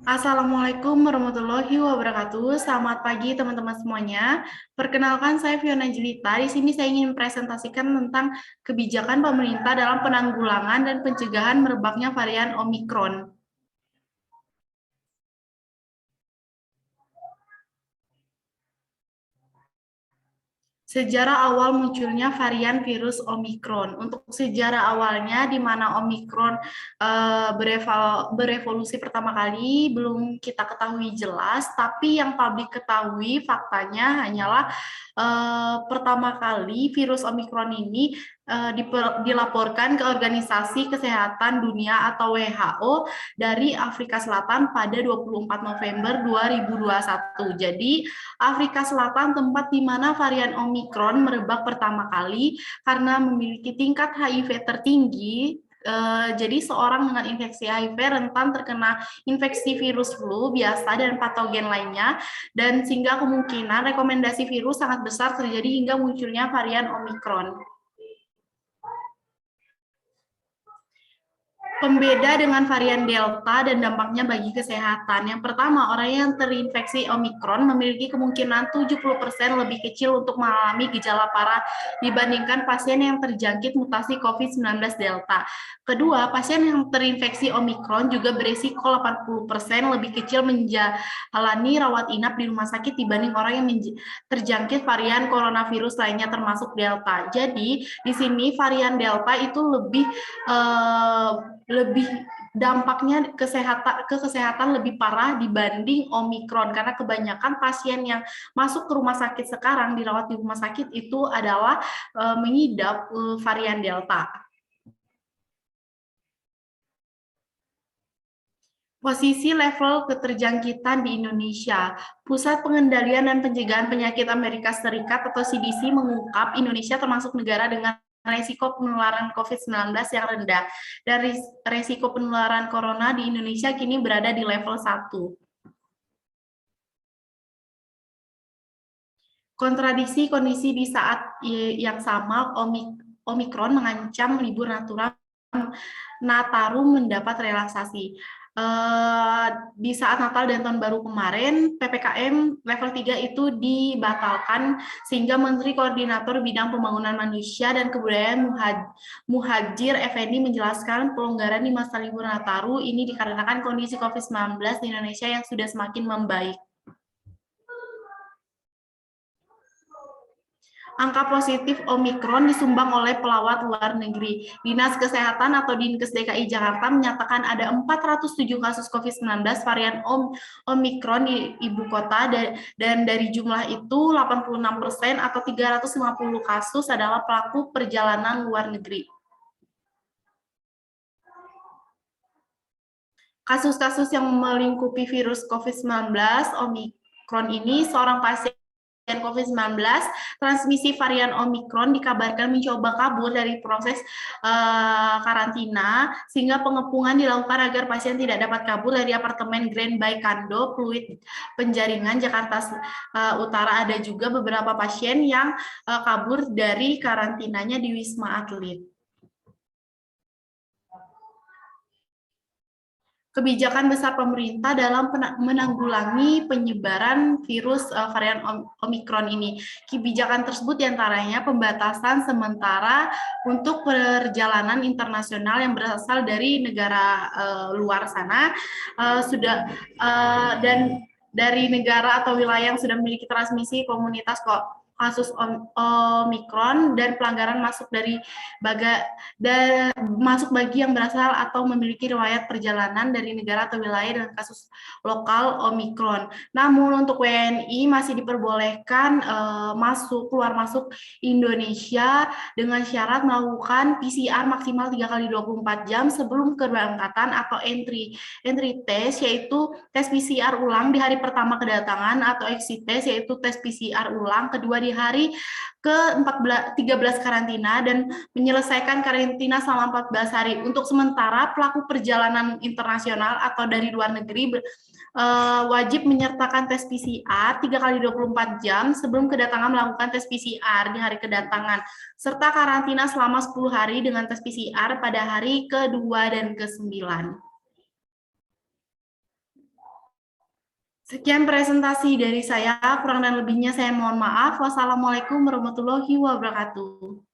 Assalamualaikum warahmatullahi wabarakatuh. Selamat pagi teman-teman semuanya. Perkenalkan saya Fiona Jelita. Di sini saya ingin presentasikan tentang kebijakan pemerintah dalam penanggulangan dan pencegahan merebaknya varian Omikron. Sejarah awal munculnya varian virus Omikron. Untuk sejarah awalnya, di mana Omikron berevolusi pertama kali, belum kita ketahui jelas, tapi yang publik ketahui faktanya hanyalah pertama kali virus Omikron ini dilaporkan ke Organisasi Kesehatan Dunia atau WHO dari Afrika Selatan pada 24 November 2021. Jadi, Afrika Selatan tempat di mana varian Omikron merebak pertama kali karena memiliki tingkat HIV tertinggi. Jadi seorang dengan infeksi HIV rentan terkena infeksi virus flu biasa dan patogen lainnya, dan sehingga kemungkinan rekomendasi virus sangat besar terjadi hingga munculnya varian Omikron. Pembeda dengan varian Delta dan dampaknya bagi kesehatan. Yang pertama, orang yang terinfeksi Omikron memiliki kemungkinan 70% lebih kecil untuk mengalami gejala parah dibandingkan pasien yang terjangkit mutasi COVID-19 Delta. Kedua, pasien yang terinfeksi Omikron juga beresiko 80% lebih kecil menjalani rawat inap di rumah sakit dibanding orang yang terjangkit varian coronavirus lainnya termasuk Delta. Jadi, di sini varian Delta itu lebih dampaknya ke kesehatan lebih parah dibanding Omikron, karena kebanyakan pasien yang masuk ke rumah sakit sekarang dirawat di rumah sakit itu adalah mengidap varian Delta. Posisi level keterjangkitan di Indonesia. Pusat Pengendalian dan Pencegahan Penyakit Amerika Serikat atau CDC mengungkap Indonesia termasuk negara dengan resiko penularan COVID-19 yang rendah. Dan resiko penularan corona di Indonesia kini berada di level 1. Kontradiksi kondisi di saat yang sama, Omikron mengancam libur Nataru mendapat relaksasi. Di saat Natal dan Tahun Baru kemarin, PPKM level 3 itu dibatalkan sehingga Menteri Koordinator Bidang Pembangunan Manusia dan Kebudayaan Muhadjir Effendi menjelaskan pelonggaran di masa libur Nataru ini dikarenakan kondisi COVID-19 di Indonesia yang sudah semakin membaik. Angka positif Omikron disumbang oleh pelawat luar negeri. Dinas Kesehatan atau Dinkes DKI Jakarta menyatakan ada 407 kasus COVID-19 varian Omikron di ibu kota, dan dari jumlah itu 86% atau 350 kasus adalah pelaku perjalanan luar negeri. Kasus-kasus yang melingkupi virus COVID-19 Omikron ini, seorang pasien COVID-19 transmisi varian Omikron dikabarkan mencoba kabur dari proses karantina, sehingga pengepungan dilakukan agar pasien tidak dapat kabur dari apartemen Grand Baikando, Pluit Penjaringan, Jakarta Utara. Ada juga beberapa pasien yang kabur dari karantinanya di Wisma Atlet. Kebijakan besar pemerintah dalam menanggulangi penyebaran virus varian Omikron ini. Kebijakan tersebut diantaranya pembatasan sementara untuk perjalanan internasional yang berasal dari negara luar sana, dan dari negara atau wilayah yang sudah memiliki transmisi komunitas kasus Omikron, dan pelanggaran masuk bagi yang berasal atau memiliki riwayat perjalanan dari negara atau wilayah dengan kasus lokal Omikron. Namun untuk WNI masih diperbolehkan keluar masuk Indonesia dengan syarat melakukan PCR maksimal 3 kali 24 jam sebelum keberangkatan atau entry test, yaitu tes PCR ulang di hari pertama kedatangan, atau exit test yaitu tes PCR ulang kedua di hari ke-13 karantina, dan menyelesaikan karantina selama 14 hari. Untuk sementara, pelaku perjalanan internasional atau dari luar negeri wajib menyertakan tes PCR 3 kali 24 jam sebelum kedatangan melakukan tes PCR di hari kedatangan, serta karantina selama 10 hari dengan tes PCR pada hari ke-2 dan ke-9. Sekian presentasi dari saya, kurang dan lebihnya saya mohon maaf. Wassalamualaikum warahmatullahi wabarakatuh.